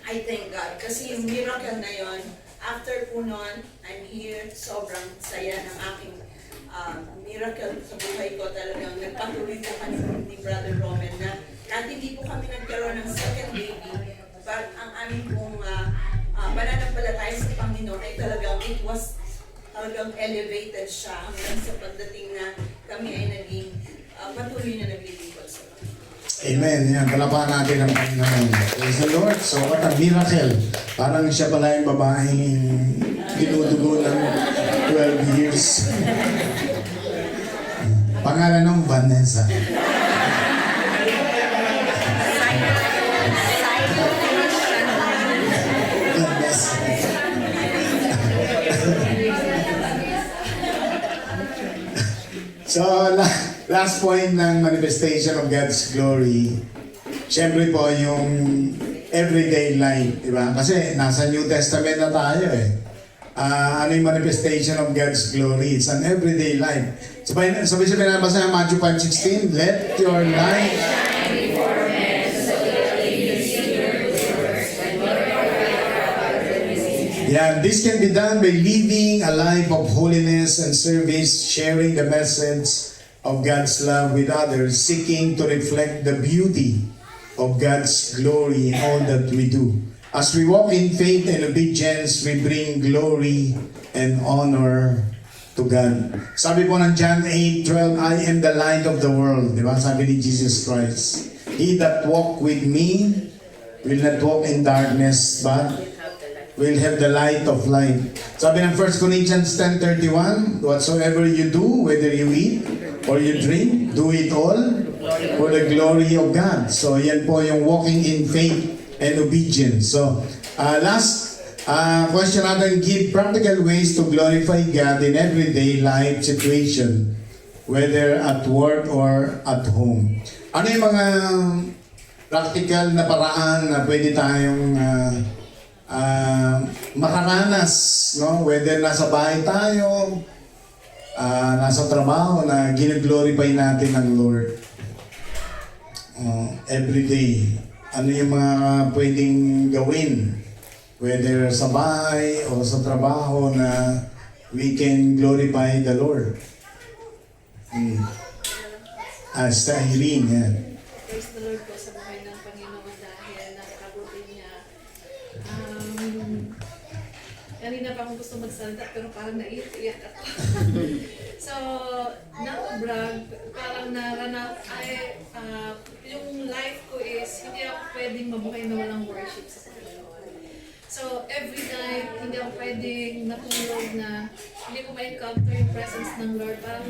I thank God. Kasi yung miracle na yon, after po nun, I'm here, sobrang saya ng aking miracle sa buhay ko. Talagang nagpatuloy po kami ni Brother Roman na kahit hindi po kami nagkaroon ng second baby, but ang aming pong pananampalataya sa Panginoon ay talagang it was talagang elevated siya hanggang sa pagdating na kami ay naging patuloy na naglilingkod sa Panginoon. Amen. Yan, palapakan natin ang Panginoon. Praise the Lord. So, what a miracle. Parang siya pala yung babaeng dinudugo ng 12 years. Pangalan ng Vanessa. So, last point ng manifestation of God's glory, syempre po yung everyday life, di ba? Kasi nasa New Testament na tayo eh. Ano yung manifestation of God's glory? It's an everyday life. Sabay nabasa ng Matthew 5:16, let your light Yeah, this can be done by living a life of holiness and service, sharing the message of God's love with others, seeking to reflect the beauty of God's glory in all that we do. As we walk in faith and obedience, we bring glory and honor to God. Sabi po ng John 8:12, I am the light of the world. Diba? Sabi ni Jesus Christ, He that walk with me will not walk in darkness, but will have the light of life. Sabi ng 1 Corinthians 10:31, whatsoever you do, whether you eat or you drink, do it all for the glory of God. So yan po yung walking in faith and obedience. So last question natin, give practical ways to glorify God in everyday life situation, whether at work or at home. Ano yung mga practical na paraan na pwede tayong makaranas, no? Whether nasa bahay tayo, nasa trabaho, na ginaglorify natin ang Lord every day. Ano yung mga pwedeng gawin, whether sa bahay o sa trabaho, na we can glorify the Lord. Sa Irene, yan. Praise the Lord po sa buhay ng Panginoon dahil napakabuti niya. Kanina pa akong gusto magsalita pero parang naiiyak ako. So, na-brag, parang yung life ko is hindi ako pwedeng mabuhay na walang worship sa Panginoon. So, every night, hindi ako pwedeng matulog na hindi ko ma-encounter yung presence ng Lord. Parang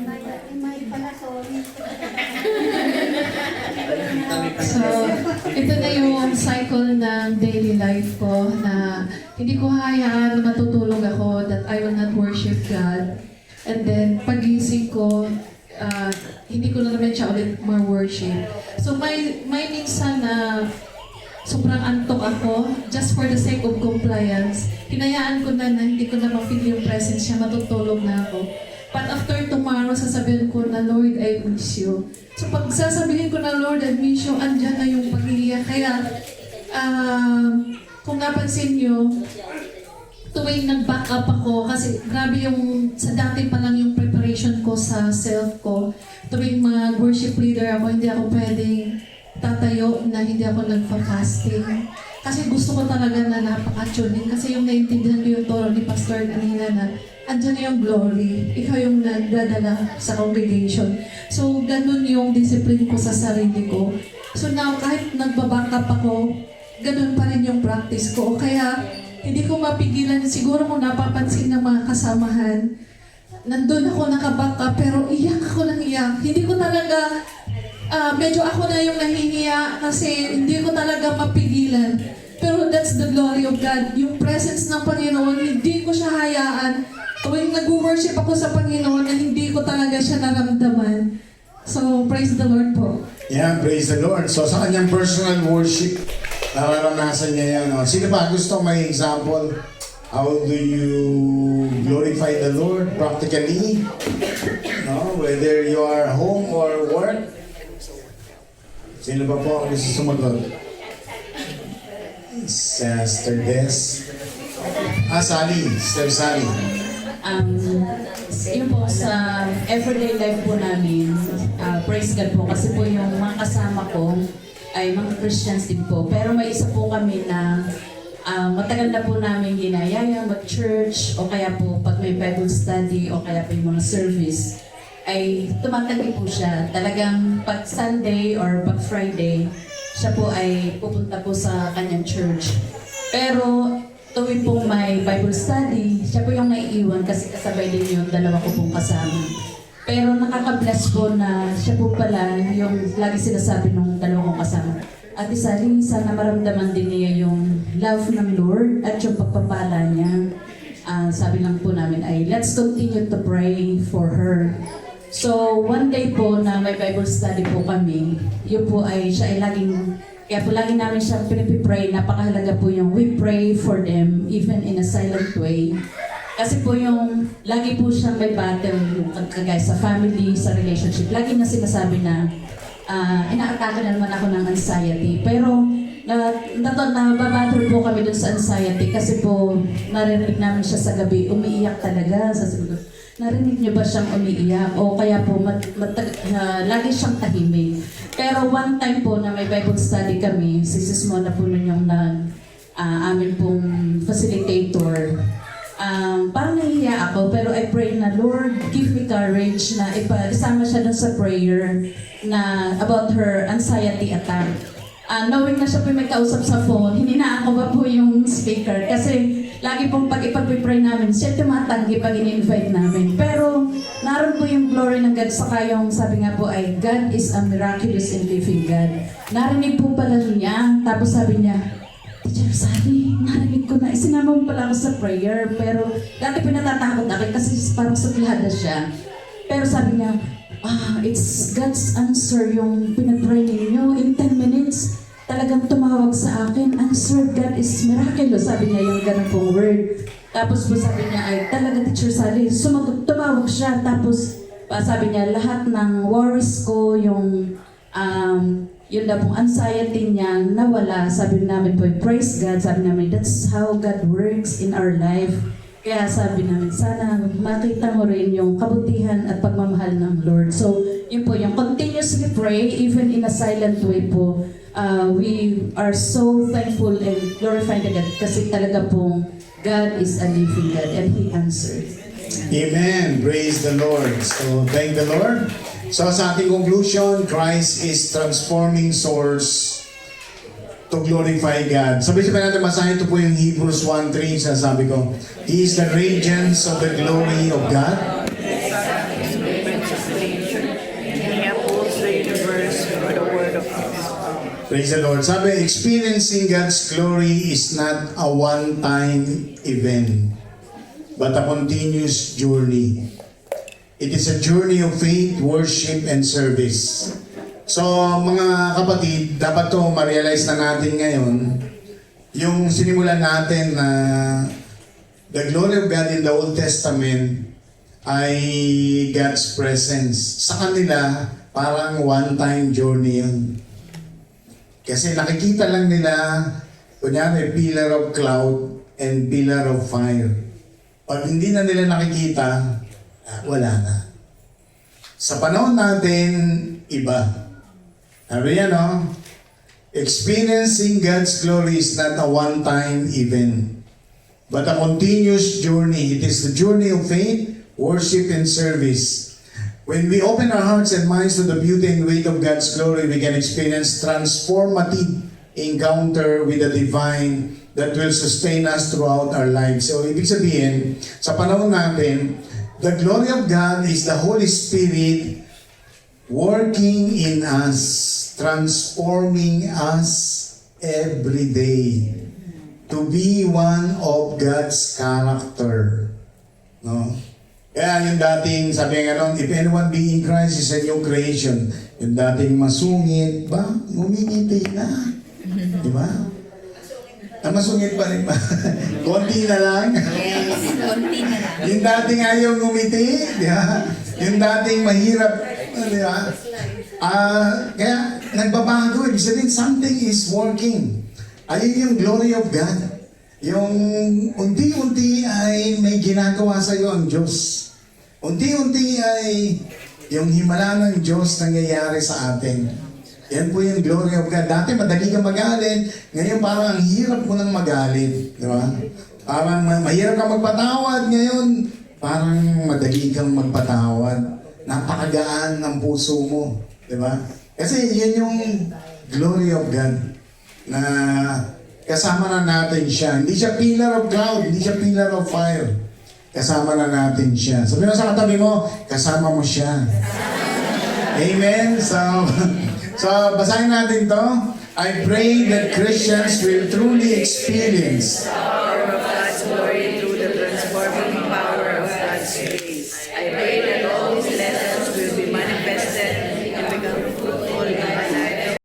So, ito na yung cycle ng daily life ko na hindi ko hayaan na matutulog ako that I will not worship God. And then, pagising ko, hindi ko na naman siya ulit ma-worship. So, may minsan na sobrang antok ako, just for the sake of compliance, hinayaan ko na hindi ko na ma-feel yung presence niya, matutulog na ako. But after tomorrow, sasabihin ko na, Lord, I miss you. So pag sasabihin ko na, Lord, I miss you, andyan na yung pag-iiyak. Kaya, kung napansin nyo, tuwing nag-back up ako, kasi grabe yung, sa dati pa lang yung preparation ko sa self ko, tuwing mag-worship leader ako, hindi ako pwedeng tatayo na hindi ako nagpa-fasting. Kasi gusto ko talaga na napaka-tuning, kasi yung naintindihan ko yung toro ni Pastor kanina na andyan na yung glory, ikaw yung nagdadala sa congregation. So, ganun yung discipline ko sa sarili ko. So now, kahit nagbaback up ako, ganun pa rin yung practice ko. Kaya, hindi ko mapigilan. Siguro kung napapansin ng mga kasamahan, nandun ako nakaback up, pero iyak ako ng iyak. Hindi ko talaga, medyo ako na yung nahihiya kasi hindi ko talaga mapigilan. Pero that's the glory of God. Yung presence ng Panginoon, hindi ko siya hayaan. Tuwing nag-worship ako sa Panginoon, na hindi ko talaga siya naramdaman. So, praise the Lord po. Yeah, praise the Lord. So sa kanyang personal worship, nararanasan niya yan. No? Sino ba gusto may example? How do you glorify the Lord practically? No? Whether you are home or work? Sino ba po ang gusto sumagot? Sister Des. Sally. Sister Sally. Yun po sa everyday life po namin, praise God po kasi po yung mga kasama ko ay mga Christians din po. Pero may isa po kami na matagal na po namin ginayaya mag-church o kaya po pag may Bible study o kaya po yung mga service ay tumatagi po siya. Talagang pag Sunday or pag Friday, siya po ay pupunta po sa kanyang church. Pero tuwing pong may Bible study, siya po yung naiiwan kasi kasabay din yung dalawa ko pong kasama. Pero nakaka-bless po na siya po pala yung lagi sinasabi ng dalawa kong kasama. Ate Sally, sana maramdaman din niya yung love ng Lord at yung pagpapala niya. Sabi lang po namin ay, let's continue to pray for her. So, one day po na may Bible study po kami, yun po ay siya ay laging kaya po lagi namin siyang pinipipray, napakahalaga po yung we pray for them even in a silent way. Kasi po yung lagi po siyang may battle yung kagaya sa family, sa relationship. Lagi na sinasabi na inaatake na naman ako ng anxiety. Pero nababattle po kami dun sa anxiety kasi po narinig namin siya sa gabi, umiiyak talaga. Sasabi ko, narinig niyo ba siyang umiiyak? O kaya po lagi siyang tahimik. Pero one time po na may Bible study kami, si Sis Mona po nun yung amin pong facilitator. Parang nahihiya ako, pero I pray na, Lord, give me courage na isama siya dun sa prayer na about her anxiety attack. Knowing na siya po may kausap sa phone, hininaan ko ba po yung speaker kasi lagi pong pag ipag-pray namin, siya tumatanggi pag in-invite namin. Pero naroon po yung glory ng God, saka yung sabi nga po ay, God is a miraculous and living God. Narinig po pala niya, tapos sabi niya, Teacher Sally, narinig ko na, isinama mo pala ako sa prayer, pero dati pinatatakot ako kasi parang suplada siya. Pero sabi niya, it's God's answer yung pinag-pray ninyo in 10 minutes. Talagang tumawag sa akin, answer, God is miraculous. Sabi niya yung ganun pong word. Tapos po sabi niya ay, talaga Teacher Sally, tumawag siya. Tapos sabi niya, lahat ng worries ko, yung yun na pong anxiety niya, nawala. Sabi namin po, praise God. Sabi namin, that's how God works in our life. Kaya sabi namin, sana makita mo rin yung kabutihan at pagmamahal ng Lord. So, yun po, yung continuously pray, even in a silent way po, we are so thankful and glorifying God kasi talaga pong God is a living God and He answered. Amen. Praise the Lord. So, thank the Lord. So, sa ating conclusion, Christ is transforming source to glorify God. Sabay-sabay natin basahin ito po yung Hebrews 1:3. Sasabi ko, He is the radiance of the glory of God. Praise the Lord. Sabi, experiencing God's glory is not a one-time event, but a continuous journey. It is a journey of faith, worship, and service. So, mga kapatid, dapat to ma-realize na natin ngayon, yung sinimulan natin na the glory of God in the Old Testament ay God's presence. Sa kanila, parang one-time journey yun. Kasi nakikita lang nila, kunyari, pillar of cloud and pillar of fire. Pag hindi na nila nakikita, wala na. Sa panahon natin, iba. Sabi yan, no? Experiencing God's glory is not a one-time event, but a continuous journey. It is the journey of faith, worship, and service. When we open our hearts and minds to the beauty and weight of God's glory, we can experience transformative encounter with the divine that will sustain us throughout our lives. So, ibig sabihin, sa panahon natin, the glory of God is the Holy Spirit working in us, transforming us every day to be one of God's character. No? Kaya yung dating, sabi nga nun, if anyone be in Christ is a new creation. Yung dating masungit, ba? Ngumingiti na. Di ba? Masungit pa rin ba? Konti na lang. Yes, konti na lang. Yung dating ayaw ngumiti, di ba? Yung dating mahirap, di ba? Kaya nagbabago, ibig sabihin, something is working. Ayun yung glory of God. Yung unti-unti ay may ginagawa sa iyo ang Diyos. Unti-unti ay yung himala ng Diyos nangyayari sa atin. Yan po yung glory of God. Dati madali kang magalit, ngayon parang ang hirap mo nang magalit. Di ba? Parang mahirap kang magpatawad, ngayon parang madali kang magpatawad. Napakagaan ng puso mo. Di ba? Kasi yun yung glory of God na kasama na natin siya. Hindi siya pillar of cloud, hindi siya pillar of fire. Kasama na natin siya. Sabi mo sa katabi mo, kasama mo siya. Amen? So basahin natin to. I pray that Christians will truly experience Power of God's glory through the transforming power of God's grace.